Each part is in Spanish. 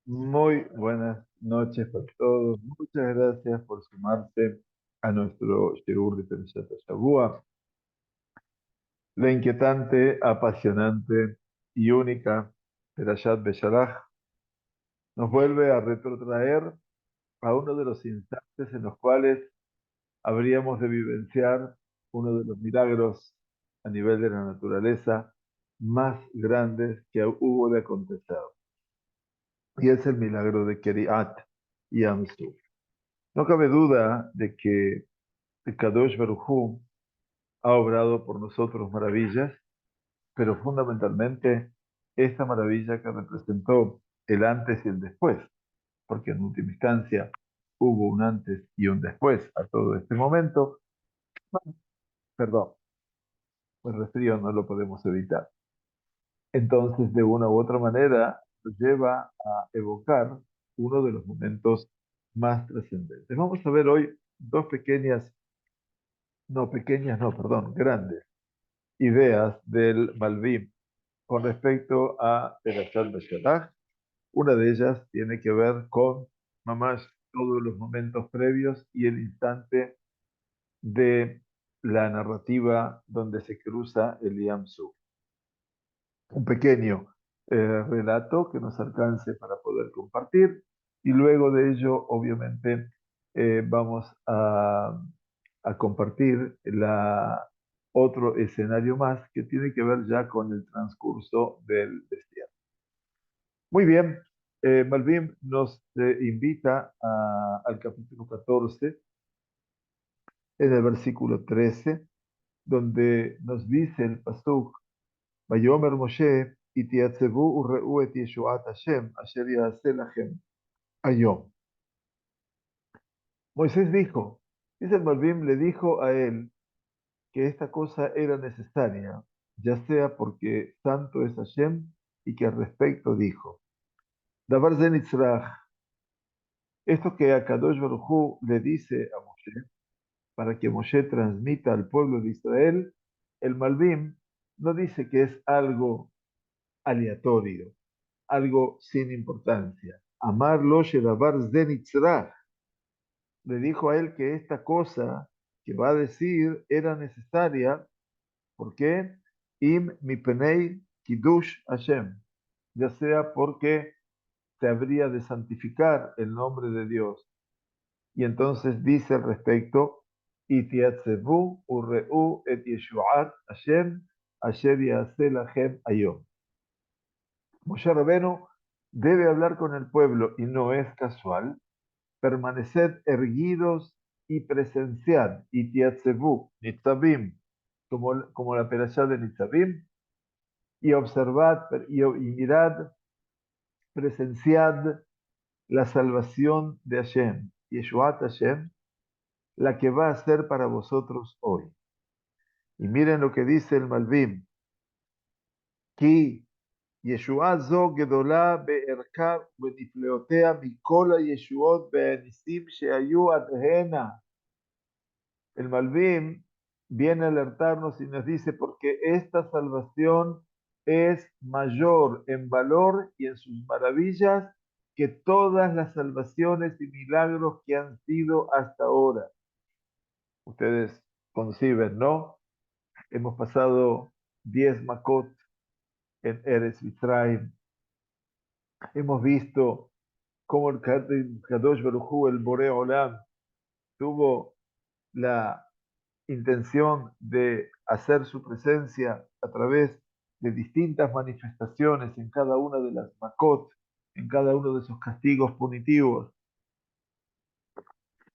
Muy buenas noches para todos. Muchas gracias por sumarse a nuestro Shiur de Perashat Shavua, la inquietante, apasionante y única Perashat Beshalach nos vuelve a retrotraer a uno de los instantes en los cuales habríamos de vivenciar uno de los milagros a nivel de la naturaleza más grandes que hubo de acontecer. Y es el milagro de Keriat y Amsuf. No cabe duda de que el Kadosh Baruj Hu ha obrado por nosotros maravillas, pero fundamentalmente esta maravilla que representó el antes y el después, porque en última instancia hubo un antes y un después a todo este momento. Perdón, el resfrío no lo podemos evitar. Entonces, de una u otra manera, nos lleva a evocar uno de los momentos más trascendentes. Vamos a ver hoy dos pequeñas, no, perdón, grandes ideas del Malvim con respecto a Perashat Beshalach. Una de ellas tiene que ver con mamás todos los momentos previos y el instante de la narrativa donde se cruza el Yam Suf. Un pequeño relato que nos alcance para poder compartir y luego de ello, obviamente, vamos a compartir otro escenario más que tiene que ver ya con el transcurso del desierto. Muy bien, Malvin nos invita al capítulo 14, en el versículo 13, donde nos dice el pasuk: Vayomer Moshe, itiatzevu urre'u et yeshuat Hashem, asher ya'aseh lachem hayom. Moisés dijo, dice el Malvim, le dijo a él que esta cosa era necesaria, ya sea porque santo es Hashem, y que al respecto dijo, Davar ze nitzrach, esto que Akadosh Baruj Hu le dice a Moshe, para que Moshe transmita al pueblo de Israel, el Malvim no dice que es algo aleatorio, algo sin importancia. Amarlo Shedavar Zenitzrach. Le dijo a él que esta cosa que va a decir era necesaria. ¿Por qué? Im mipenei kiddush Hashem. Ya sea porque se habría de santificar el nombre de Dios. Y entonces dice al respecto, Itiatzevu urre'u et yeshuat Hashem asher yaseh lachem hayom. Moshe Rabbeinu debe hablar con el pueblo y no es casual. Permaneced erguidos y presenciad, y tiatzevu, nitzavim, como la perashá de Nitzavim, y observad y mirad, presenciad la salvación de Hashem, Yeshuat Hashem, la que va a ser para vosotros hoy. Y miren lo que dice el Malvim, Ki ישועה זו גדולה בערכה ובנפלאותיה מכל הישועות והניסים שהיו עד הנה. El Malvim viene a alertarnos y nos dice, porque esta salvación es mayor en valor y en sus maravillas que todas las salvaciones y milagros que han sido hasta ahora. Ustedes conciben, ¿no? Hemos pasado 10 Makot en Eretz Mitzrayim. Hemos visto cómo el Kadosh Baruj Hu, el Boré Olam, tuvo la intención de hacer su presencia a través de distintas manifestaciones en cada una de las Makot, en cada uno de esos castigos punitivos.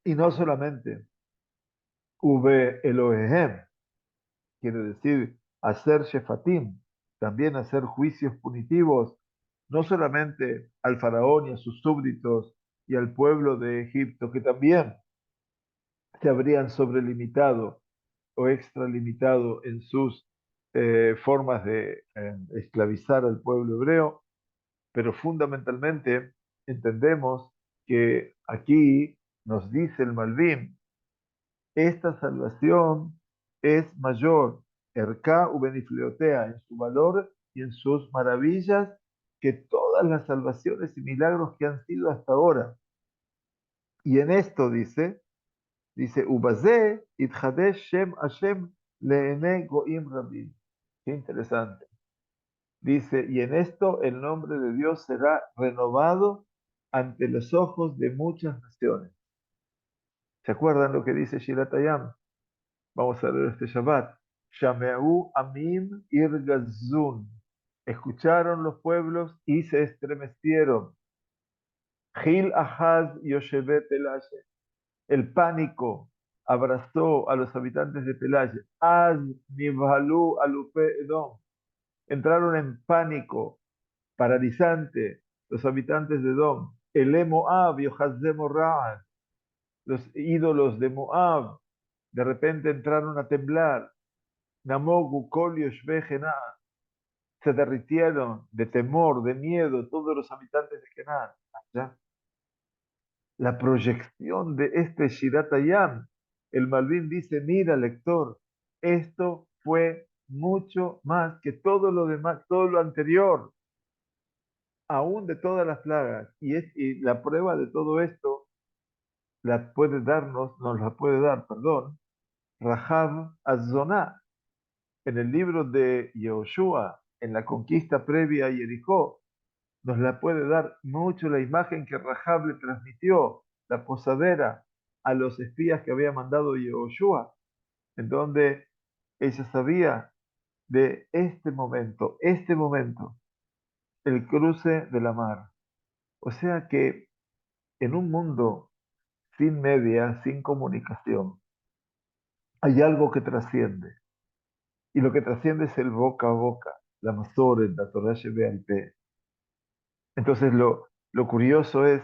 Y no solamente Ube Elohehem, quiere decir hacer Shefatim, también hacer juicios punitivos, no solamente al faraón y a sus súbditos y al pueblo de Egipto, que también se habrían sobrelimitado o extralimitado en sus formas de esclavizar al pueblo hebreo, pero fundamentalmente entendemos que aquí nos dice el Malvim, esta salvación es mayor, Erka u Benifleotea, en su valor y en sus maravillas, que todas las salvaciones y milagros que han sido hasta ahora. Y en esto dice, Ubazé itchadesh Shem Hashem leene goim rabim. Qué interesante. Dice, y en esto el nombre de Dios será renovado ante los ojos de muchas naciones. ¿Se acuerdan lo que dice Shiratayam? Vamos a leer este Shabbat. Shame'u amim irgazun. Escucharon los pueblos y se estremecieron. Gil ahaz yoshebet Pelaye. El pánico abrazó a los habitantes de Pelaye. Az nivhalu alupe edom. Entraron en pánico paralizante los habitantes de Edom. El Moab y Moab, los ídolos de Moab, de repente entraron a temblar. Namogu, Kol, Yoshbe, Gená, se derritieron de temor, de miedo, todos los habitantes de Gená. ¿Ya? La proyección de este Shirat Hayam, el Malvin dice, mira lector, esto fue mucho más que todo lo demás, todo lo anterior, aún de todas las plagas. Y la prueba de todo esto nos la puede dar, perdón, Rahab Az-Zoná, en el libro de Yehoshua, en la conquista previa a Jericó, nos la puede dar mucho la imagen que Rahab le transmitió, la posadera, a los espías que había mandado Yehoshua, en donde ella sabía de este momento, el cruce de la mar. O sea que en un mundo sin media, sin comunicación, hay algo que trasciende. Y lo que trasciende es el boca a boca, la Masoret, la Torah Shebe'al Peh. Entonces lo curioso es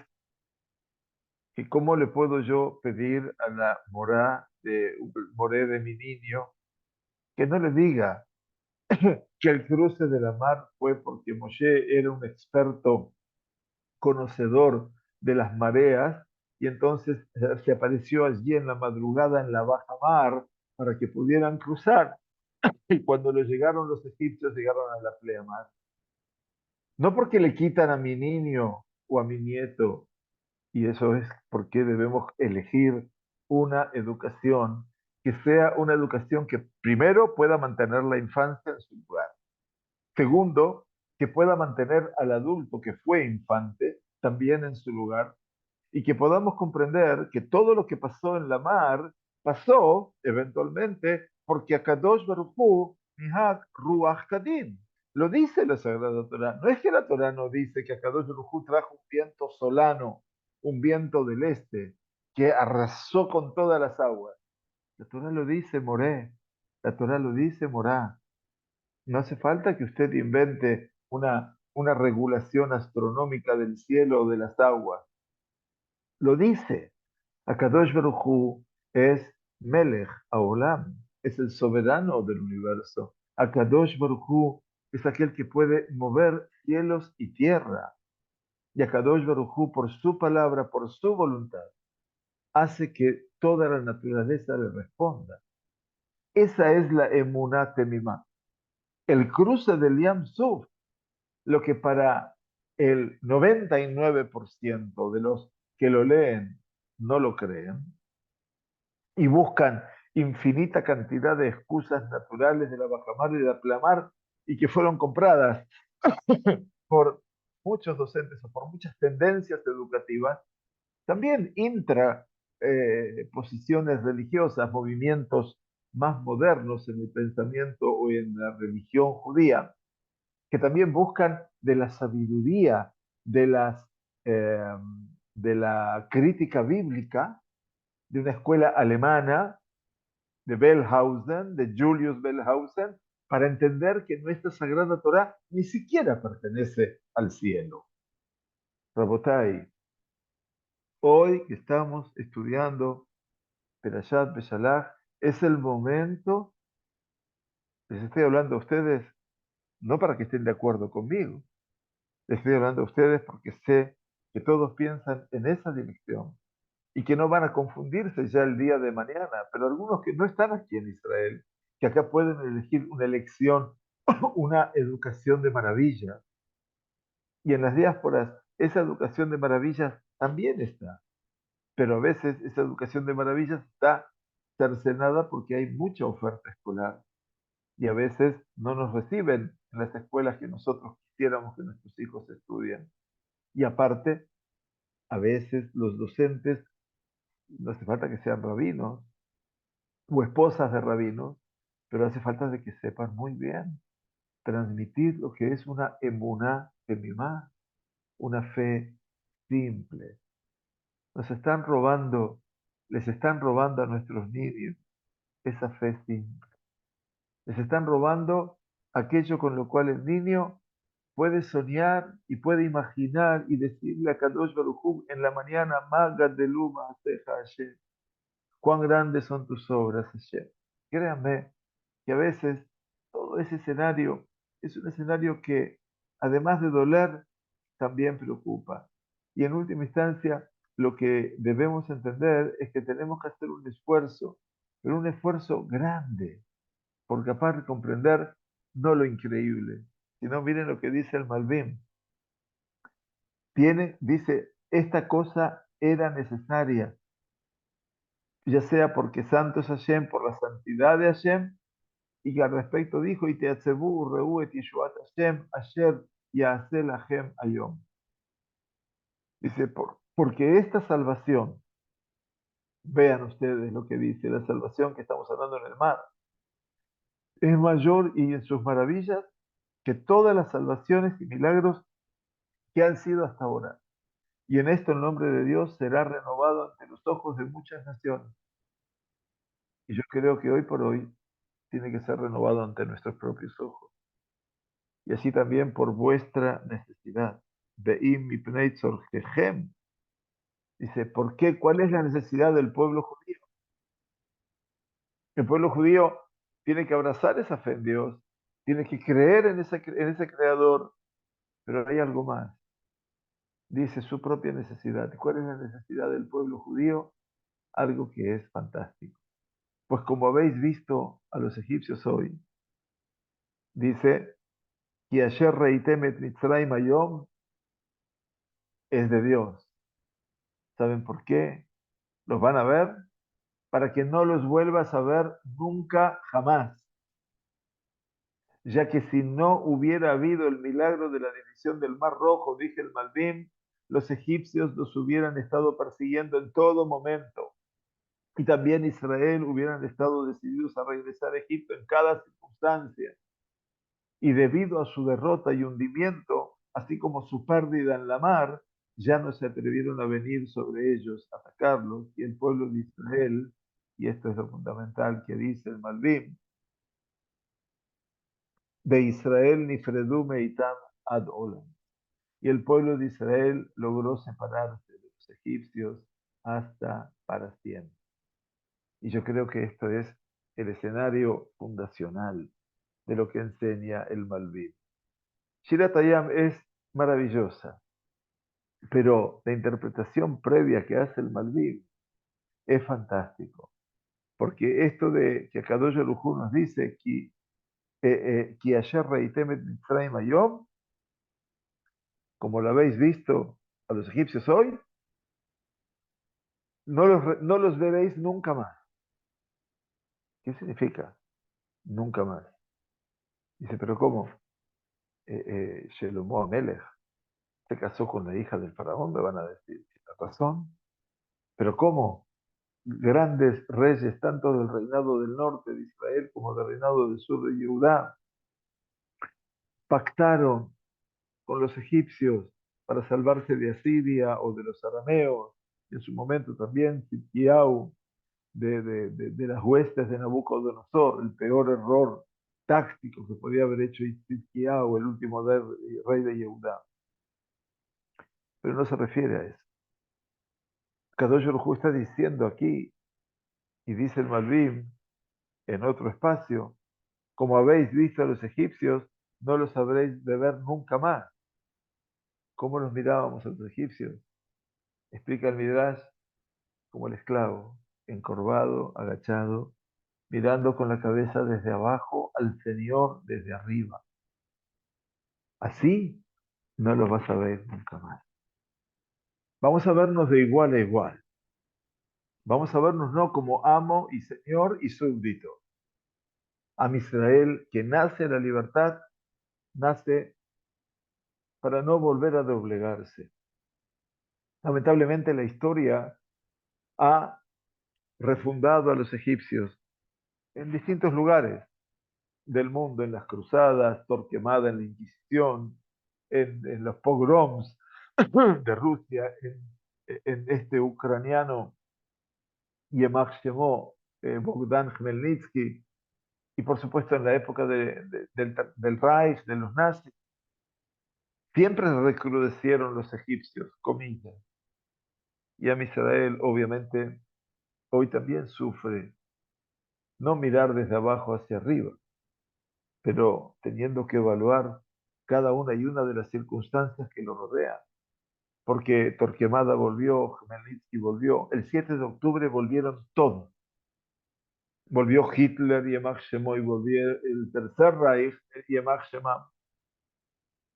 que cómo le puedo yo pedir a la moré de mi niño que no le diga que el cruce de la mar fue porque Moshe era un experto conocedor de las mareas y entonces se apareció allí en la madrugada en la baja mar para que pudieran cruzar. Y cuando le llegaron los egipcios, llegaron a la pleamar. No porque le quitan a mi niño o a mi nieto, y eso es porque debemos elegir una educación que sea una educación que primero pueda mantener la infancia en su lugar. Segundo, que pueda mantener al adulto que fue infante también en su lugar y que podamos comprender que todo lo que pasó en la mar pasó eventualmente porque Akadosh Baruj Hu Mihak Ruach Kadim. Lo dice la Sagrada Torah. No es que la Torah no dice que Akadosh Baruj Hu trajo un viento solano, un viento del este, que arrasó con todas las aguas. La Torah lo dice, Moré. La Torah lo dice, Morá. No hace falta que usted invente una regulación astronómica del cielo o de las aguas. Lo dice. Akadosh Baruj Hu es Melech Haolam, es el soberano del universo. Akadosh Baruj Hu es aquel que puede mover cielos y tierra. Y Akadosh Baruj Hu, por su palabra, por su voluntad, hace que toda la naturaleza le responda. Esa es la emuná temimá. El cruce del Yam Suf, lo que para el 99% de los que lo leen no lo creen, y buscan infinita cantidad de excusas naturales de la bajamar y de la plamar y que fueron compradas por muchos docentes o por muchas tendencias educativas, también posiciones religiosas, movimientos más modernos en el pensamiento o en la religión judía, que también buscan de la sabiduría, de eh, de la crítica bíblica, de una escuela alemana de Bellhausen, de Julius Bellhausen, para entender que nuestra Sagrada Torah ni siquiera pertenece al cielo. Rabotai, hoy que estamos estudiando Perashat Beshalach, es el momento, les estoy hablando a ustedes, no para que estén de acuerdo conmigo, les estoy hablando a ustedes porque sé que todos piensan en esa dirección y que no van a confundirse ya el día de mañana, pero algunos que no están aquí en Israel, que acá pueden elegir una elección, una educación de maravilla, Y en las diásporas, esa educación de maravillas también está. Pero a veces esa educación de maravillas está cercenada porque hay mucha oferta escolar. Y a veces no nos reciben en las escuelas que nosotros quisiéramos que nuestros hijos estudien. Y aparte, a veces los docentes, no hace falta que sean rabinos o esposas de rabinos, pero hace falta de que sepan muy bien transmitir lo que es una emuná temimá, una fe simple. Nos están robando, les están robando a nuestros niños esa fe simple. Les están robando aquello con lo cual el niño puede soñar y puede imaginar y decirle a Kadosh Baruj Hu en la mañana, Magad de Luma, Hashem, cuán grandes son tus obras, Hashem. Créanme que a veces todo ese escenario es un escenario que, además de doler, también preocupa. Y en última instancia, lo que debemos entender es que tenemos que hacer un esfuerzo, pero un esfuerzo grande, por capaz de comprender no lo increíble, sino miren lo que dice el Malvim. Dice, esta cosa era necesaria, ya sea porque santo es Hashem, por la santidad de Hashem, y que al respecto dijo, y te atzebu reu et yeshuat Hashem, asher yaseh lachem ayom. Dice, porque esta salvación, vean ustedes lo que dice, la salvación que estamos hablando en el mar, es mayor y en sus maravillas que todas las salvaciones y milagros que han sido hasta ahora. Y en esto el nombre de Dios será renovado ante los ojos de muchas naciones. Y yo creo que hoy por hoy tiene que ser renovado ante nuestros propios ojos. Y así también por vuestra necesidad. Ve'im mipnei tzorjejem. Dice, ¿por qué? ¿Cuál es la necesidad del pueblo judío? El pueblo judío tiene que abrazar esa fe en Dios, tiene que creer en ese creador, pero hay algo más. Dice su propia necesidad. ¿Cuál es la necesidad del pueblo judío? Algo que es fantástico. Pues como habéis visto a los egipcios hoy, dice, que ayer reitem et Mitzrayim hayom es de Dios. ¿Saben por qué? Los van a ver para que no los vuelvas a ver nunca jamás. Ya que si no hubiera habido el milagro de la división del Mar Rojo, dije el Malvim, los egipcios los hubieran estado persiguiendo en todo momento. Y también Israel hubieran estado decididos a regresar a Egipto en cada circunstancia. Y debido a su derrota y hundimiento, así como su pérdida en la mar, ya no se atrevieron a venir sobre ellos, a atacarlos, y el pueblo de Israel, y esto es lo fundamental que dice el Malvim, de Israel nifredu meitam ad olam. Y el pueblo de Israel logró separarse de los egipcios hasta para siempre. Y yo creo que esto es el escenario fundacional de lo que enseña el Malvim. Shirat Hayam es maravillosa, pero la interpretación previa que hace el Malvim es fantástico. Porque esto de que Akadosh Baruj Hu nos dice que ayer reitem et Mitzrayim hayom, como lo habéis visto a los egipcios hoy, no los veréis nunca más. ¿Qué significa? Nunca más. Dice, pero ¿cómo? Shelomo Amelech se casó con la hija del faraón, me van a decir, tiene razón. Pero ¿cómo? Grandes reyes, tanto del reinado del norte de Israel como del reinado del sur de Judá, pactaron con los egipcios para salvarse de Asiria o de los arameos, y en su momento también Sitkiau de las huestes de Nabucodonosor, el peor error táctico que podía haber hecho Sitkiau, el último rey de Judá. Pero no se refiere a eso. Kadosh Baruj Hu está diciendo aquí, y dice el Malvim en otro espacio, como habéis visto a los egipcios, no los habréis de ver nunca más. ¿Cómo los mirábamos a los egipcios? Explica el Midrash como el esclavo, encorvado, agachado, mirando con la cabeza desde abajo al Señor desde arriba. Así no los vas a ver nunca más. Vamos a vernos de igual a igual. Vamos a vernos no como amo y señor y súbdito. Am Israel, que nace en la libertad, nace para no volver a doblegarse. Lamentablemente la historia ha refundado a los egipcios en distintos lugares del mundo, en las cruzadas, Torquemada en la Inquisición, en los pogroms de Rusia, en este ucraniano Yemach Shemo, Bogdan Khmelnytsky, y por supuesto en la época del Reich, de los nazis. Siempre recrudecieron los egipcios, comillas. Y a Israel, obviamente, hoy también sufre no mirar desde abajo hacia arriba, pero teniendo que evaluar cada una y una de las circunstancias que lo rodean. Porque Torquemada volvió, Khmelnytsky volvió, el 7 de octubre volvieron todos. Volvió Hitler, Yemach Shemo, y volvió el Tercer Reich, Yemach Shema.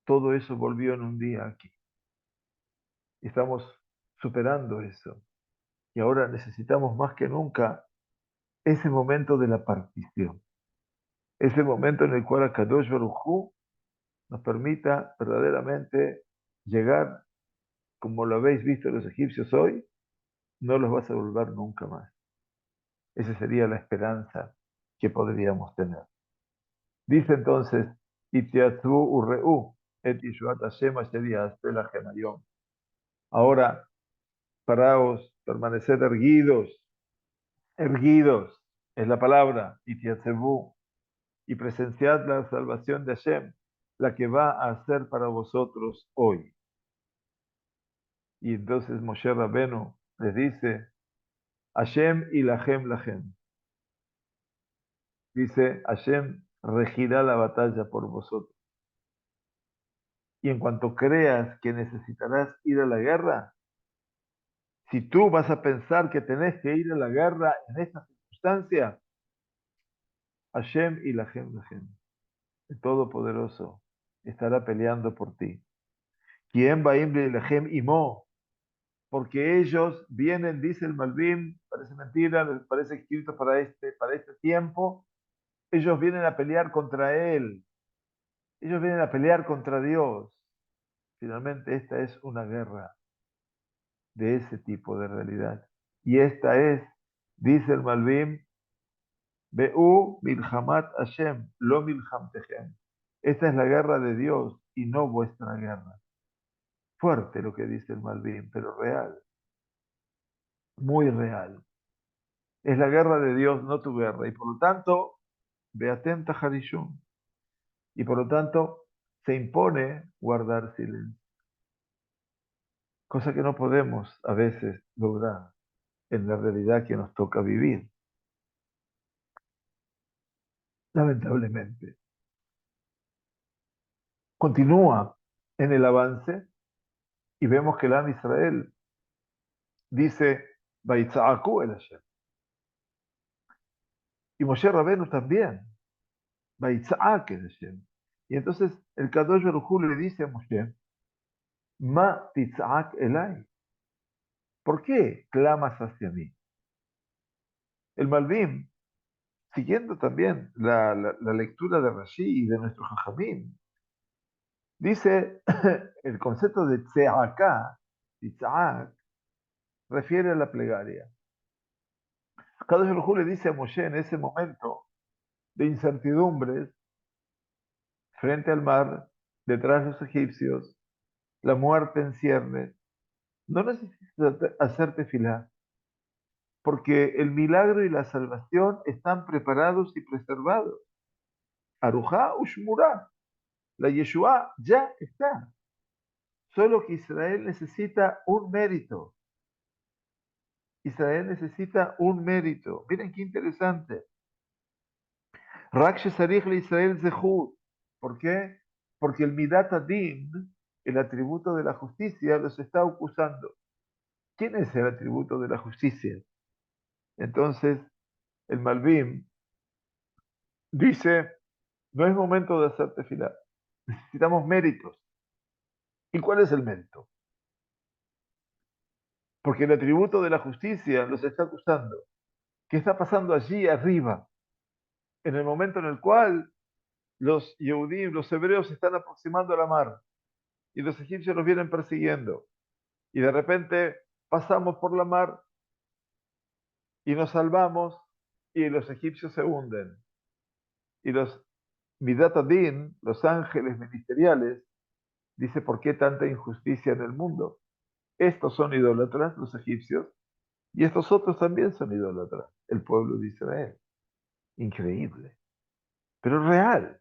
Todo eso volvió en un día aquí. Estamos superando eso. Y ahora necesitamos más que nunca ese momento de la partición. Ese momento en el cual Akadosh Baruj Hu nos permita verdaderamente llegar, como lo habéis visto los egipcios hoy, no los vas a volver nunca más. Esa sería la esperanza que podríamos tener. Dice entonces, Itiatzu urre'u et Yishuat Hashem asher ya'aseh lachem hayom. Ahora, paraos, permaneced erguidos, erguidos, es la palabra, Itiatzevu, y presenciad la salvación de Hashem, la que va a hacer para vosotros hoy. Y entonces Moshe Rabenu les dice, Hashem y Lachem. Dice, Hashem regirá la batalla por vosotros. Y en cuanto creas que necesitarás ir a la guerra, si tú vas a pensar que tenés que ir a la guerra en esta circunstancia, Hashem y Lachem, el Todopoderoso, estará peleando por ti. ¿Quién va a ir Lachem Imo? Porque ellos vienen, dice el Malvim, parece mentira, les parece escrito para este tiempo, ellos vienen a pelear contra él, ellos vienen a pelear contra Dios. Finalmente esta es una guerra de ese tipo de realidad. Y esta es, dice el Malvim, Be'u milhamat Hashem, lo milhamtechem. Esta es la guerra de Dios y no vuestra guerra. Fuerte lo que dice el Malvim, pero real, muy real. Es la guerra de Dios, no tu guerra. Y por lo tanto, Beatem Taharishum. Y por lo tanto, se impone guardar silencio. Cosa que no podemos a veces lograr en la realidad que nos toca vivir. Lamentablemente. Continúa en el avance y vemos que el Am Israel dice, Baitzaaku el Hashem. Y Moshe Rabenu también, Baitzaak el Hashem. Y entonces el Kadosh Baruj Hu le dice a Moshe, Ma titzaak elai. ¿Por qué clamas hacia mí? El Malvim, siguiendo también la lectura de Rashi y de nuestro Jajamim, dice el concepto de tzeaka, titzaak, refiere a la plegaria. Kadosh Baruj Hu le dice a Moshe en ese momento de incertidumbres, frente al mar, detrás de los egipcios, la muerte en ciernes, no necesitas hacerte filar, porque el milagro y la salvación están preparados y preservados. Arujá Ushmurá, la Yeshua ya está. Solo que Israel necesita un mérito. Israel necesita un mérito. Miren qué interesante. Rak Shesarich le Israel Zehut. ¿Por qué? Porque el Midat Adin, el atributo de la justicia, los está acusando. ¿Quién es el atributo de la justicia? Entonces, el Malvim dice, no es momento de hacerte filar. Necesitamos méritos. ¿Y cuál es el mérito? Porque el atributo de la justicia los está acusando. ¿Qué está pasando allí arriba? En el momento en el cual los Yehudim, los hebreos, se están aproximando a la mar y los egipcios los vienen persiguiendo. Y de repente pasamos por la mar y nos salvamos y los egipcios se hunden. Y los Midat Adin, los ángeles ministeriales, dice, ¿por qué tanta injusticia en el mundo? Estos son idólatras, los egipcios, y estos otros también son idólatras, el pueblo de Israel. Increíble, pero real.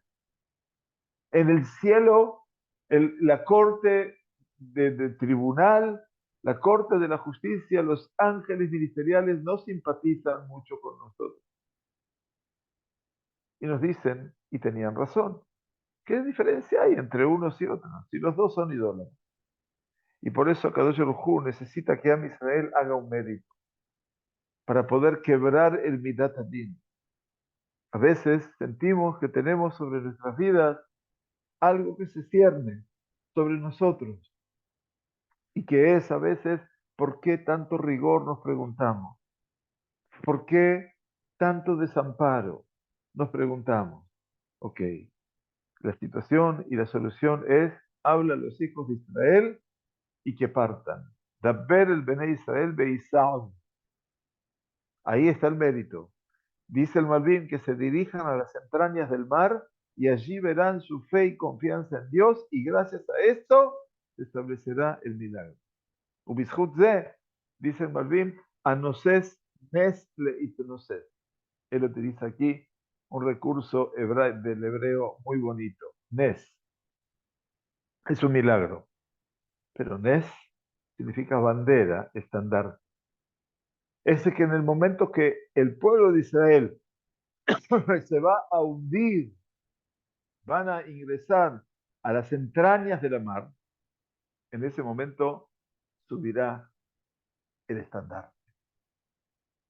En el cielo, la corte de tribunal, la corte de la justicia, los ángeles ministeriales no simpatizan mucho con nosotros. Y nos dicen, y tenían razón, ¿qué diferencia hay entre unos y otros? Si los dos son ídolos. Y por eso Kadosh Baruj Hu necesita que Am Israel haga un mérito para poder quebrar el Midat Adin. A veces sentimos que tenemos sobre nuestras vidas algo que se cierne sobre nosotros y que es a veces ¿por qué tanto rigor? Nos preguntamos. ¿Por qué tanto desamparo? Nos preguntamos. Ok, la situación y la solución es, habla a los hijos de Israel y que partan. Daber el Bene Israel beisaon. Ahí está el mérito. Dice el Malvin que se dirijan a las entrañas del mar y allí verán su fe y confianza en Dios y gracias a esto se establecerá el milagro. Ubishut ze, dice el Malvin, anoses nes leitnoset. Él utiliza aquí un recurso del hebreo muy bonito. Nes es un milagro, pero Nes significa bandera, estandarte. Es que en el momento que el pueblo de Israel se va a hundir, van a ingresar a las entrañas de la mar, en ese momento subirá el estandarte.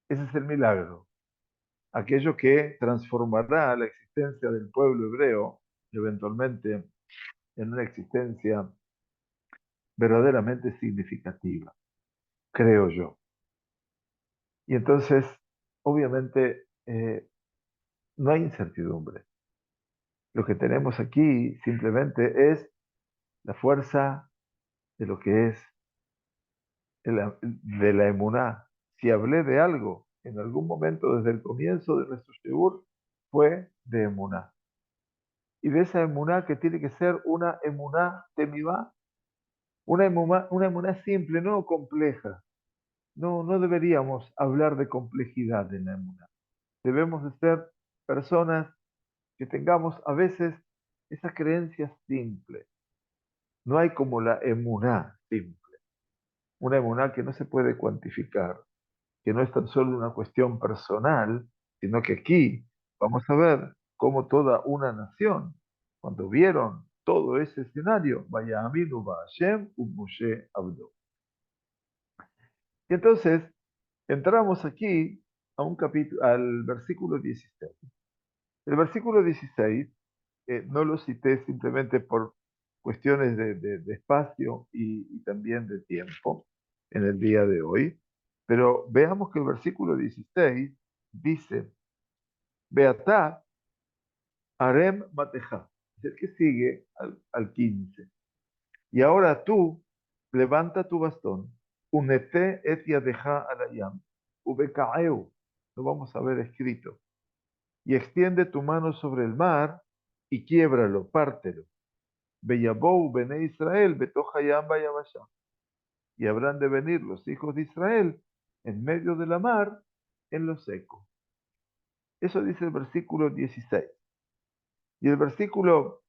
Ese es el milagro, aquello que transformará la existencia del pueblo hebreo eventualmente en una existencia verdaderamente significativa, creo yo. Y entonces, obviamente, no hay incertidumbre. Lo que tenemos aquí simplemente es la fuerza de lo que es de la emuná. Si hablé de algo en algún momento desde el comienzo de nuestro shebur, fue de emuná. Y de esa emuná que tiene que ser una emuná temibá, una emuná simple, no compleja. No, no deberíamos hablar de complejidad en la emuná. Debemos de ser personas que tengamos a veces esas creencias simples. No hay como la emuná simple. Una emuná que no se puede cuantificar, que no es tan solo una cuestión personal, sino que aquí vamos a ver cómo toda una nación, cuando vieron todo ese escenario, vaya aminu ba Hashem u Moshe abdo. Y entonces entramos aquí a un capítulo, al versículo 16. El versículo 16 no lo cité simplemente por cuestiones de espacio y también de tiempo en el día de hoy, pero veamos que el versículo 16 dice, Beatá harem mateja, es el que sigue al 15. Y ahora tú, levanta tu bastón, unete et yadeja alayam, ubekaeu, lo vamos a ver escrito, y extiende tu mano sobre el mar y quiébralo, pártelo. Beyabou bene Israel, betohayam bayabashá. Y habrán de venir los hijos de Israel en medio de la mar, en lo seco. Eso dice el versículo 16. Y el versículo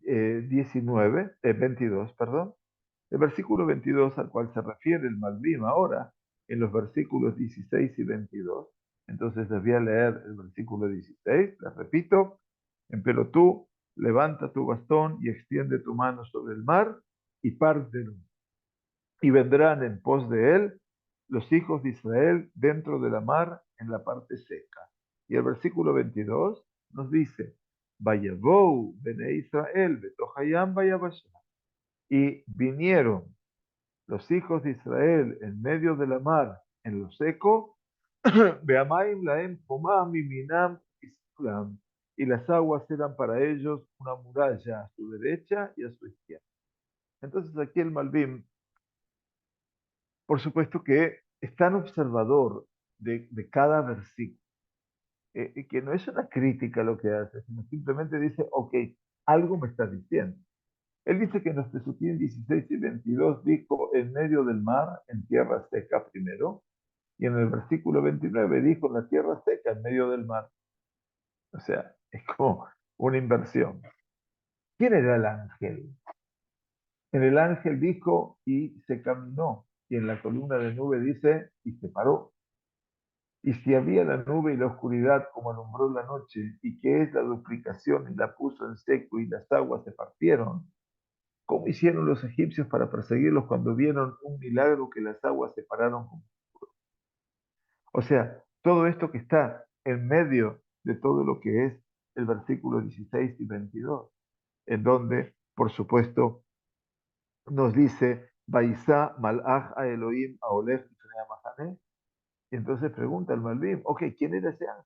22, perdón. El versículo 22 al cual se refiere el Malvim ahora, en los versículos 16 y 22. Entonces les voy a leer el versículo 16, les repito, empero tú, levanta tu bastón y extiende tu mano sobre el mar y pártelo. Y vendrán en pos de él los hijos de Israel dentro de la mar en la parte seca. Y el versículo 22 nos dice, Vayavou bene Israel betohayam vayabashá. Y vinieron los hijos de Israel en medio de la mar, en lo seco, Beamaim laem pomam y minam islam, y las aguas eran para ellos una muralla a su derecha y a su izquierda. Entonces aquí el Malvim, por supuesto que es tan observador de cada versículo, que no es una crítica lo que hace, sino simplemente dice, ok, algo me está diciendo. Él dice que en los Pesukim 16 y 22 dijo en medio del mar, en tierra seca primero, y en el versículo 29 dijo en la tierra seca, en medio del mar. O sea, es como una inversión. ¿Quién era el ángel? En el ángel dijo y se caminó, y en la columna de nube dice y se paró. Y si había la nube y la oscuridad como alumbró la noche, y que es la duplicación y la puso en seco y las aguas se partieron, ¿cómo hicieron los egipcios para perseguirlos cuando vieron un milagro que las aguas se pararon? O sea, todo esto que está en medio de todo lo que es el versículo 16 y 22, en donde, por supuesto, nos dice, Baisá malach a Elohim a Olech Mahané. Y entonces pregunta el Malvim, ok, ¿quién era ese ángel?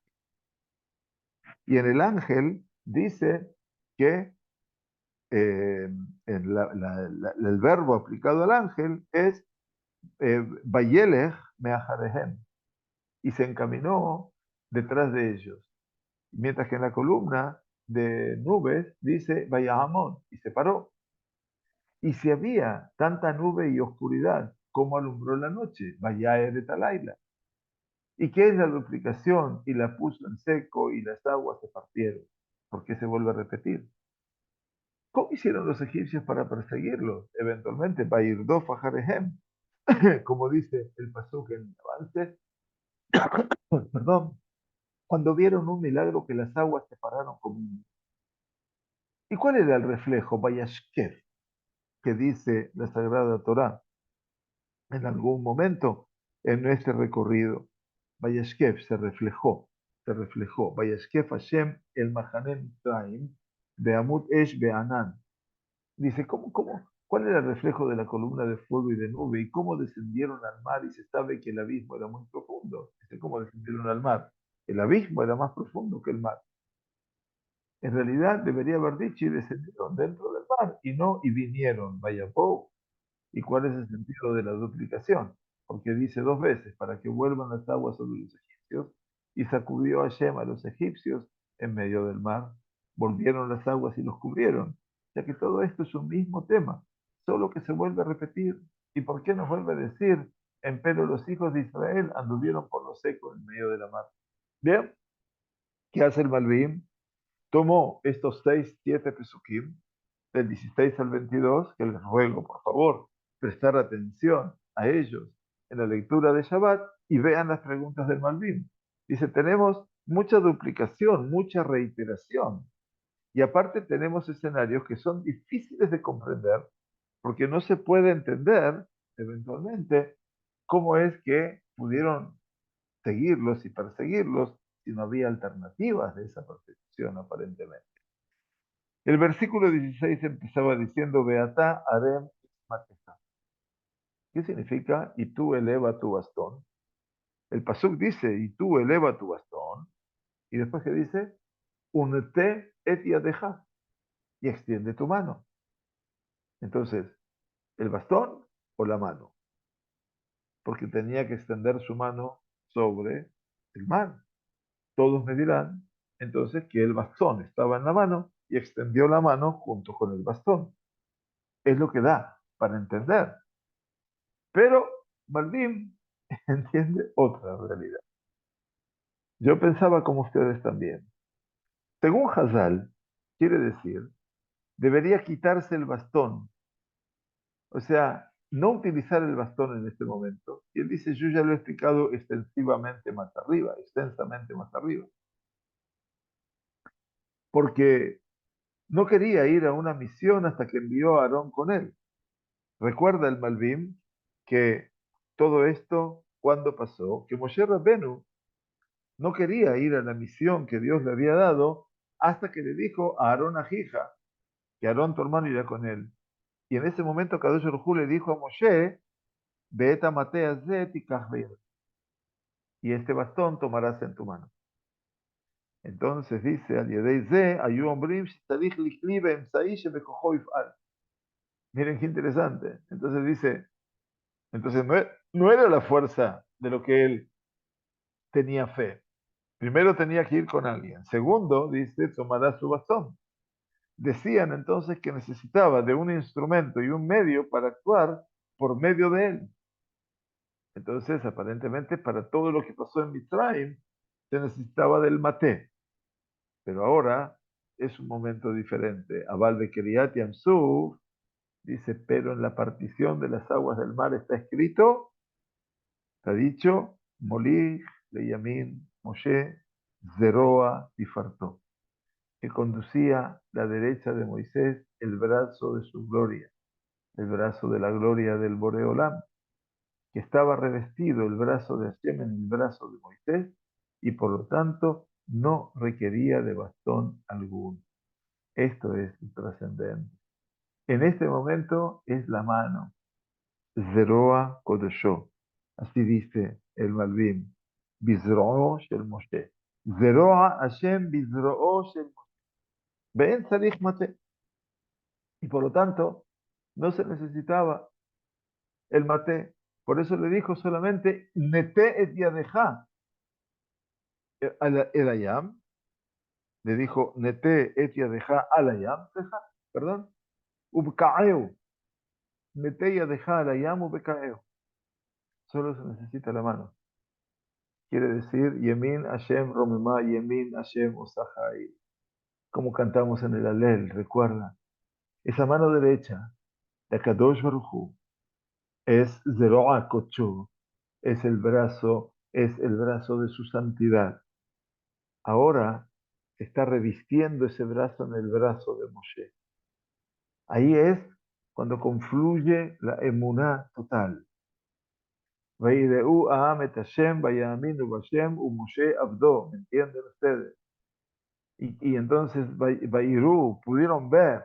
Y en el ángel dice que el verbo aplicado al ángel es Vayelech meajarehem, y se encaminó detrás de ellos. Mientras que en la columna de nubes dice Vayahamón, y se paró. Y si había tanta nube y oscuridad, ¿cómo alumbró la noche? Vayae de Talaila. ¿Y qué es la duplicación? Y la puso en seco y las aguas se partieron. ¿Por qué se vuelve a repetir? ¿Cómo hicieron los egipcios para perseguirlos? Eventualmente, Bayirdo Fajarehem, como dice el pasuk en el avance, perdón, cuando vieron un milagro que las aguas se pararon como un... ¿Y cuál era el reflejo? Vayashkef, que dice la Sagrada Torá en algún momento en nuestro recorrido. Vayashkef se reflejó. Vayashkef Hashem el Mahanem Traim de Amut Esh Beanan. Dice, cuál era el reflejo de la columna de fuego y de nube? ¿Y cómo descendieron al mar? Y se sabe que el abismo era muy profundo. Dice, ¿cómo descendieron al mar? El abismo era más profundo que el mar. En realidad debería haber dicho y descendieron dentro del mar y no y vinieron. Vaya, ¿y cuál es el sentido de la duplicación? Porque dice dos veces, para que vuelvan las aguas sobre los egipcios, y sacudió a Hashem a los egipcios en medio del mar. Volvieron las aguas y los cubrieron. Ya que todo esto es un mismo tema, solo que se vuelve a repetir. ¿Y por qué nos vuelve a decir? Empero los hijos de Israel anduvieron por lo seco en medio de la mar. Bien, ¿qué hace el Malvim? Tomó estos 6, 7 pesukim, del 16 al 22, que les ruego, por favor, prestar atención a ellos en la lectura de Shabbat y vean las preguntas del Malvim. Dice, tenemos mucha duplicación, mucha reiteración. Y aparte tenemos escenarios que son difíciles de comprender porque no se puede entender, eventualmente, cómo es que pudieron seguirlos y perseguirlos si no había alternativas de esa persecución aparentemente. El versículo 16 empezaba diciendo, Beatá Arem Mateja. ¿Qué significa? Y tú eleva tu bastón. El pasuk dice, y tú eleva tu bastón. Y después que dice, unte et yadeja, y extiende tu mano. Entonces, ¿el bastón o la mano? Porque tenía que extender su mano sobre el mar. Todos me dirán, entonces, que el bastón estaba en la mano y extendió la mano junto con el bastón. Es lo que da para entender. Pero Malvin entiende otra realidad. Yo pensaba como ustedes también. Según Hazal, quiere decir, debería quitarse el bastón. O sea, no utilizar el bastón en este momento. Y él dice, yo ya lo he explicado extensivamente más arriba, extensamente más arriba. Porque no quería ir a una misión hasta que envió a Aarón con él. Recuerda el Malvim que todo esto, ¿cuándo pasó? Que Moshe Rabbenu no quería ir a la misión que Dios le había dado hasta que le dijo a Aarón Ajija, que Aarón tu hermano irá con él. Y en ese momento Kadosh Baruj Hu le dijo a Moshe, Beeta Matea Zet y Kahber, y este bastón tomarás en tu mano. Entonces dice, al Yedei Ze, Ayu Ombrim, Shtarich Lichli Beemsai Shebekojo Yif'al. Miren qué interesante. Entonces dice, entonces no era la fuerza de lo que él tenía fe. Primero tenía que ir con alguien. Segundo, dice, tomará su bastón. Decían entonces que necesitaba de un instrumento y un medio para actuar por medio de él. Entonces, aparentemente, para todo lo que pasó en Mitzrayim, se necesitaba del maté. Pero ahora es un momento diferente. Abal de Kiriat Yamsuf dice, pero en la partición de las aguas del mar está escrito, está dicho, Molí, Leyamin, Moshe, Zeroa y Fartó, que conducía la derecha de Moisés el brazo de su gloria, el brazo de la gloria del Boreolam, que estaba revestido el brazo de Hashem en el brazo de Moisés y por lo tanto no requería de bastón alguno. Esto es trascendente. En este momento es la mano, Zeroa Kodesho, así dice el Malvim, Bizro'o Shel Moshe. Zeroa Hashem Bizro'o Shel Moshe. Ven Sarich Mate. Y por lo tanto, no se necesitaba el Mate. Por eso le dijo solamente, Nete et Yadeja el Ayam. Le dijo, Nete et Yadeja al Ayam, perdón, Ubkaeu. Nete Yadeja al Ayam Ubkaeu. Solo se necesita la mano. Quiere decir, Yemin Hashem Romema, Yemin Hashem Osahai. Como cantamos en el Alel, recuerda. Esa mano derecha de Kadosh Baruj Hu es Zeroa Kocho, es el brazo de su santidad. Ahora está revistiendo ese brazo en el brazo de Moshe. Ahí es cuando confluye la emuná total. Vaideu Aham et Hashem, Vayaminu Hashem, Moshe Abdo. ¿Me entienden ustedes? Y entonces Vairu pudieron ver,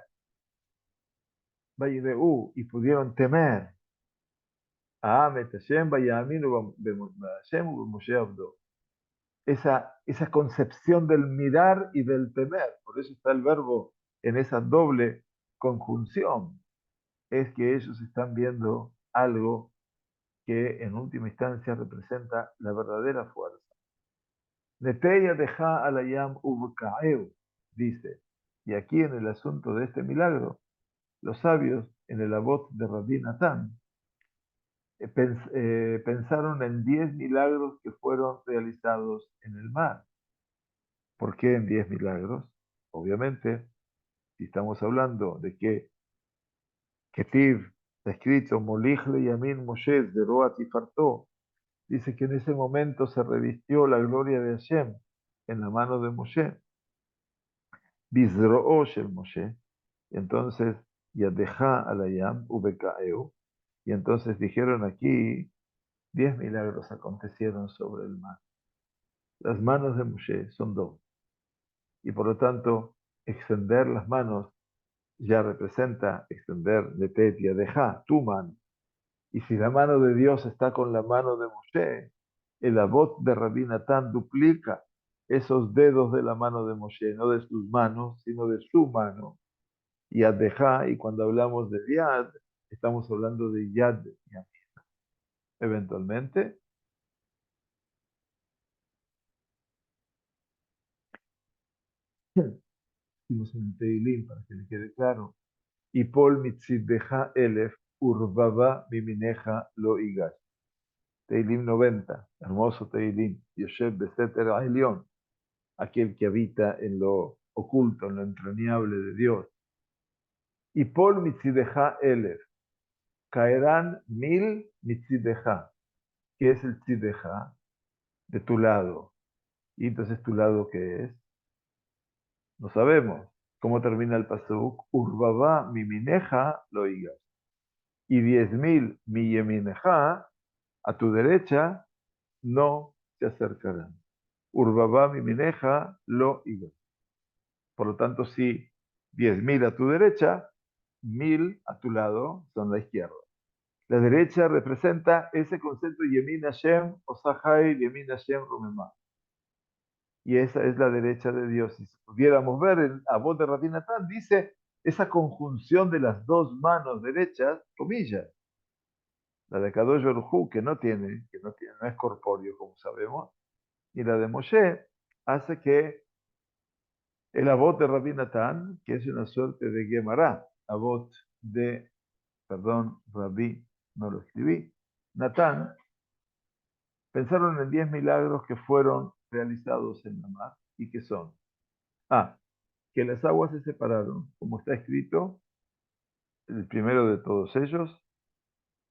Vaideu, y pudieron temer. Aham et Hashem, Vayaminu Hashem, Moshe Abdo. Esa concepción del mirar y del temer. Por eso está el verbo en esa doble conjunción. Es que ellos están viendo algo que en última instancia representa la verdadera fuerza. Neteya deja alayam ubkaeu, dice. Y aquí en el asunto de este milagro, los sabios en el Abot de Rabbi Natán pensaron en 10 milagros que fueron realizados en el mar. ¿Por qué en 10 milagros? Obviamente, si estamos hablando de que Ketiv está escrito, Molich le Yamin Moshe, Zeroat y Fartó, dice que en ese momento se revistió la gloria de Hashem en la mano de Moshe, Bizro'o shel Moshe, entonces Yadeja alayam ubekaeu, y entonces dijeron aquí, 10 milagros acontecieron sobre el mar. Las manos de Moshe son dos, y por lo tanto, extender las manos ya representa extender de Tetia, deja tu mano. Y si la mano de Dios está con la mano de Moshe, el Abot de Rabbi Natán duplica esos dedos de la mano de Moshe, no de sus manos, sino de su mano. Yad deja, y cuando hablamos de Yad, estamos hablando de Yad Yamin. Eventualmente, decimos en Teilim para que le quede claro, y Pol mitziddeja elef, urbaba mimineja lo igas. Teilim 90, hermoso Teilim, Yosef Beseter Ailion, aquel que habita en lo oculto, en lo entrañable de Dios. Y Pol mitzideja elef, caerán 1000 mitzideja. ¿Qué es el tzideja? De tu lado. ¿Y entonces tu lado qué es? No sabemos. ¿Cómo termina el pasuk? Urbaba mi mineja lo igas. Y 10.000 mi yemineja, a tu derecha, no se acercarán. Urbaba mi mineja lo igas. Por lo tanto, si 10.000 a tu derecha, 1000 a tu lado son la izquierda. La derecha representa ese concepto Yemin Hashem, Osahai, Yemin Hashem, Rumemá. Y esa es la derecha de Dios. Si pudiéramos ver el Abot de Rabbi Natán, dice esa conjunción de las dos manos derechas, comillas, la de Kadosh Baruj Hu, que no es corpóreo, como sabemos, y la de Moshe, hace que el Abot de Rabbi Natán, que es una suerte de Gemara, Abot de, perdón, Rabbi, no lo escribí, Natán, pensaron en 10 milagros que fueron realizados en la mar y que son, A, que las aguas se separaron, como está escrito, el primero de todos ellos,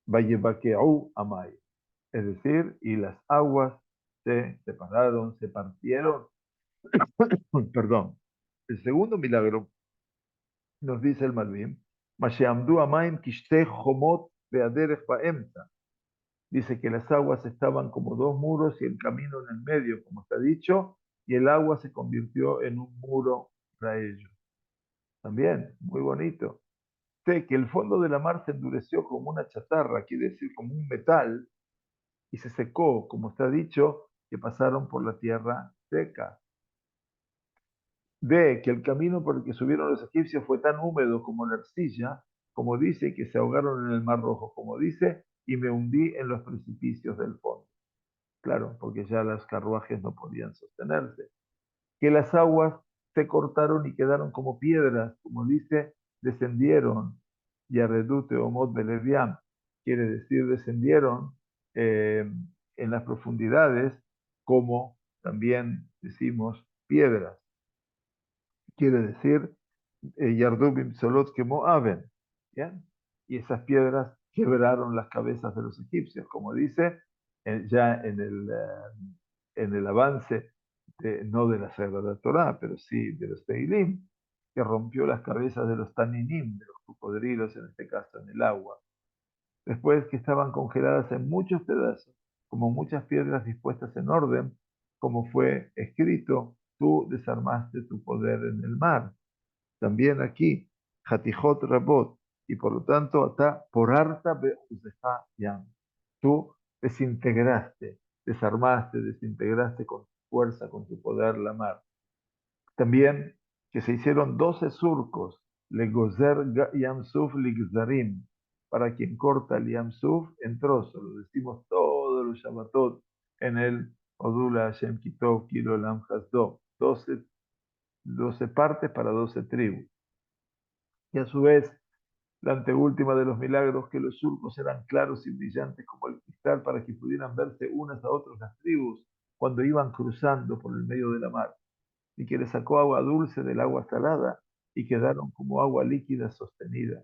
Vayebakeau Amai, es decir, y las aguas se separaron, se partieron, perdón. El segundo milagro nos dice el Malvim, Masheamdu Amaim Kishte Homot Beaderech Baemta. Dice que las aguas estaban como dos muros y el camino en el medio, como está dicho, y el agua se convirtió en un muro para ellos. También, muy bonito. Sé que el fondo de la mar se endureció como una chatarra, quiere decir como un metal, y se secó, como está dicho, que pasaron por la tierra seca. D, que el camino por el que subieron los egipcios fue tan húmedo como la arcilla, como dice, que se ahogaron en el mar rojo, como dice, y me hundí en los precipicios del fondo. Claro, porque ya los carruajes no podían sostenerse. Que las aguas se cortaron y quedaron como piedras, como dice, descendieron, y arredute omot beleviam, quiere decir descendieron en las profundidades, como también decimos piedras, quiere decir Yardubim Solot que Moaben, ¿bien? Y esas piedras quebraron las cabezas de los egipcios, como dice ya en el avance, no de la Sagrada Torá, pero sí de los Teilim, que rompió las cabezas de los Taninim, de los cocodrilos, en este caso en el agua. Después que estaban congeladas en muchos pedazos, como muchas piedras dispuestas en orden, como fue escrito, tú desarmaste tu poder en el mar. También aquí, Hatijot Rabot, y por lo tanto, Ata por harta Be'uzeja Yam. Tú desintegraste, desarmaste, desintegraste con tu fuerza, con tu poder la mar. También que se hicieron 12 surcos, Legozer Yamsuf Ligzarim, para quien corta el Yamsuf en trozos. Lo decimos todos los Shabbatot en el Odula Hashem Kitov Kilo Lam Hasdo. 12 partes para 12 tribus. Y a su vez, la anteúltima de los milagros, que los surcos eran claros y brillantes como el cristal para que pudieran verse unas a otras las tribus cuando iban cruzando por el medio de la mar, y que le sacó agua dulce del agua salada y quedaron como agua líquida sostenida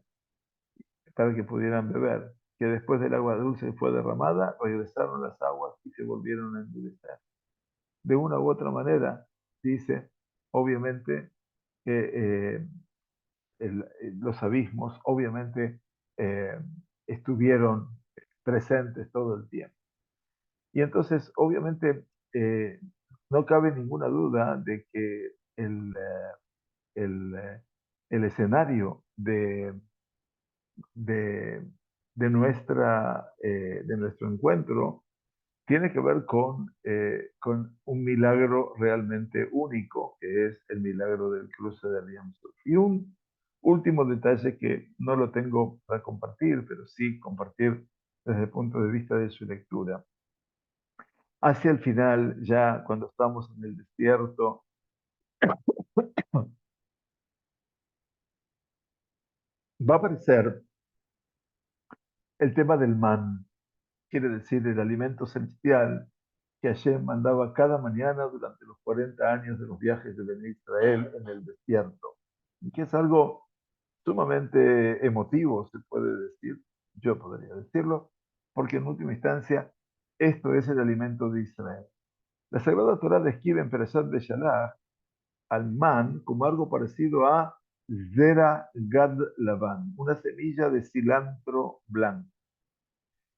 para que pudieran beber, que después del agua dulce fue derramada, regresaron las aguas y se volvieron a endurecer. De una u otra manera, dice, obviamente, que los abismos obviamente eh, estuvieron presentes todo el tiempo. Y entonces, obviamente, no cabe ninguna duda de que el, eh, el escenario de, de nuestro encuentro tiene que ver con un milagro realmente único, que es el milagro del cruce del Yam Suf. Y un último detalle que no lo tengo para compartir, pero sí compartir desde el punto de vista de su lectura. Hacia el final, ya cuando estamos en el desierto, va a aparecer el tema del man, quiere decir el alimento celestial que Hashem mandaba cada mañana durante los 40 años de los viajes de Ben Israel en el desierto, y que es algo sumamente emotivo, se puede decir, yo podría decirlo, porque en última instancia esto es el alimento de Israel. La Sagrada Torá describe en Perashat de Shalach al man como algo parecido a Zera Gad Lavan, una semilla de cilantro blanco,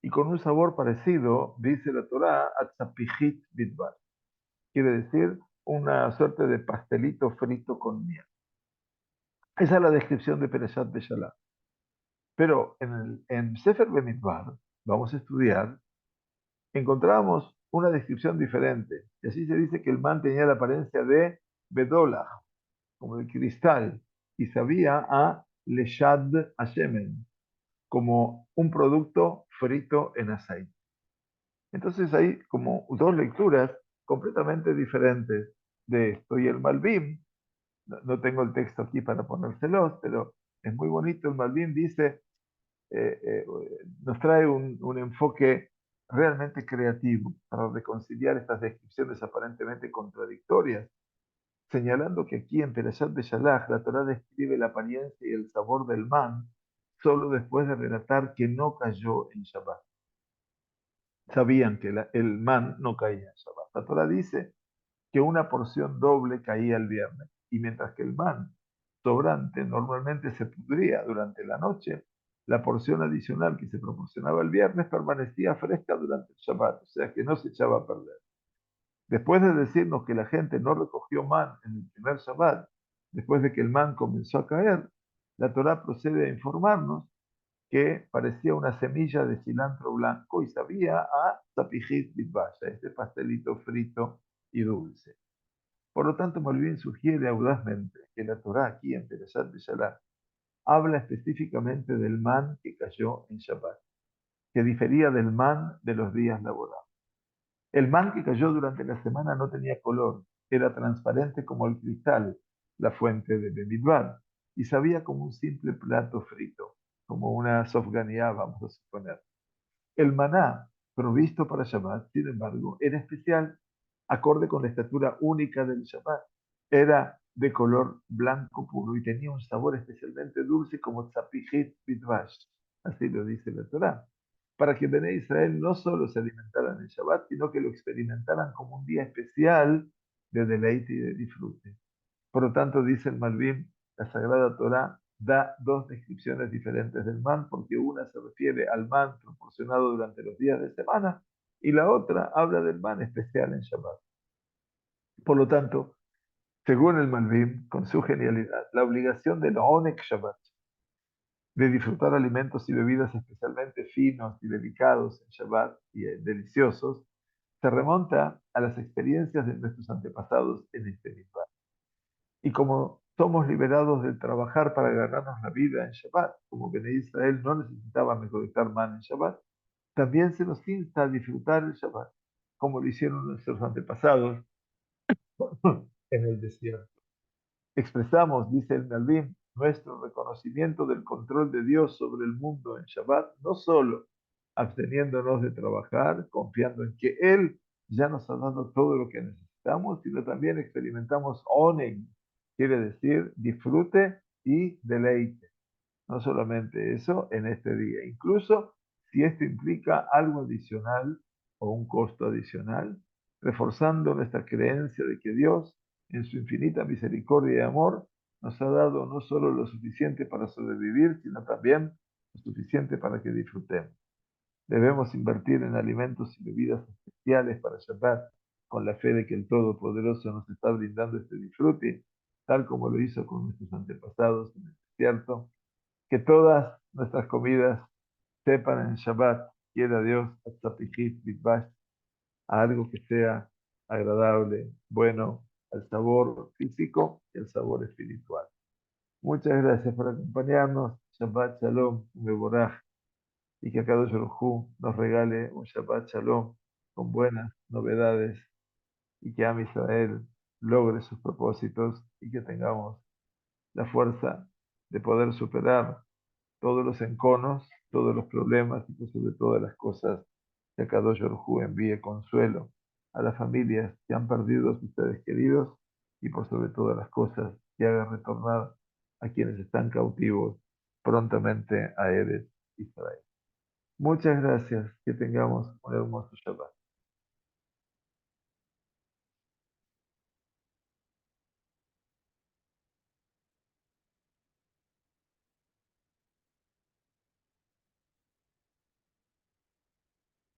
y con un sabor parecido, dice la Torá, a Tzapijit Bidbar, quiere decir una suerte de pastelito frito con miel. Esa es la descripción de Perashat de Shalach. Pero en Sefer Bemidbar, vamos a estudiar, encontramos una descripción diferente. Y así se dice que el man tenía la apariencia de Bedolach, como de cristal, y sabía a Leshad Hashemen, como un producto frito en aceite. Entonces hay como dos lecturas completamente diferentes de esto. Y el Malbim, no tengo el texto aquí para ponérselos, pero es muy bonito. El Malbim dice, eh, eh, nos trae un enfoque realmente creativo para reconciliar estas descripciones aparentemente contradictorias, señalando que aquí en Perashat de Shalach la Torá describe la apariencia y el sabor del man solo después de relatar que no cayó en Shabbat. Sabían que el man no caía en Shabbat. La Torá dice que una porción doble caía el viernes, y mientras que el man sobrante normalmente se pudría durante la noche, la porción adicional que se proporcionaba el viernes permanecía fresca durante el Shabbat, o sea que no se echaba a perder. Después de decirnos que la gente no recogió man en el primer Shabbat, después de que el man comenzó a caer, la Torá procede a informarnos que parecía una semilla de cilantro blanco y sabía a tapijit bitbaya, este pastelito frito y dulce. Por lo tanto, Malvin sugiere audazmente que la Torá aquí en Perashat Beshalach habla específicamente del man que cayó en Shabbat, que difería del man de los días laborables. El man que cayó durante la semana no tenía color, era transparente como el cristal, la fuente de Bemidbar, y sabía como un simple plato frito, como una sofganía, vamos a suponer. El maná, provisto para Shabbat, sin embargo, era especial, acorde con la estatura única del Shabbat. Era de color blanco puro y tenía un sabor especialmente dulce como tzapijit bitvash, así lo dice la Torá, para que Bene Israel no solo se alimentaran en Shabbat, sino que lo experimentaran como un día especial de deleite y de disfrute. Por lo tanto, dice el Malvim, la Sagrada Torá da dos descripciones diferentes del man, porque una se refiere al man proporcionado durante los días de semana y la otra habla del man especial en Shabbat. Por lo tanto, según el Malvim, con su genialidad, la obligación del Onek Shabbat de disfrutar alimentos y bebidas especialmente finos y delicados en Shabbat y deliciosos, se remonta a las experiencias de nuestros antepasados en este mismo. Y como somos liberados de trabajar para ganarnos la vida en Shabbat, como Bene Israel no necesitaba recolectar man en Shabbat, también se nos insta a disfrutar el Shabbat, como lo hicieron nuestros antepasados en el desierto. Expresamos, dice el Malvim, nuestro reconocimiento del control de Dios sobre el mundo en Shabbat, no solo absteniéndonos de trabajar, confiando en que Él ya nos ha dado todo lo que necesitamos, sino también experimentamos oneg, quiere decir disfrute y deleite. No solamente eso en este día, incluso si esto implica algo adicional o un costo adicional, reforzando nuestra creencia de que Dios, en su infinita misericordia y amor, nos ha dado no solo lo suficiente para sobrevivir, sino también lo suficiente para que disfrutemos. Debemos invertir en alimentos y bebidas especiales para Shabbat, con la fe de que el Todopoderoso nos está brindando este disfrute, tal como lo hizo con nuestros antepasados en el desierto. Que todas nuestras comidas sepan en Shabbat, quiera Dios, hasta Pichit, Bitbash, a algo que sea agradable, bueno, al sabor físico y al sabor espiritual. Muchas gracias por acompañarnos. Shabbat Shalom, Mevorach, y que Akadosh Baruj Hu nos regale un Shabbat Shalom con buenas novedades y que Am Israel logre sus propósitos y que tengamos la fuerza de poder superar todos los enconos, todos los problemas y por sobre todas las cosas, que Akadosh Baruj Hu envíe consuelo a las familias que han perdido a sus seres queridos y por sobre todas las cosas que haga retornar a quienes están cautivos prontamente a Eretz Israel. Muchas gracias, que tengamos un hermoso Shabbat.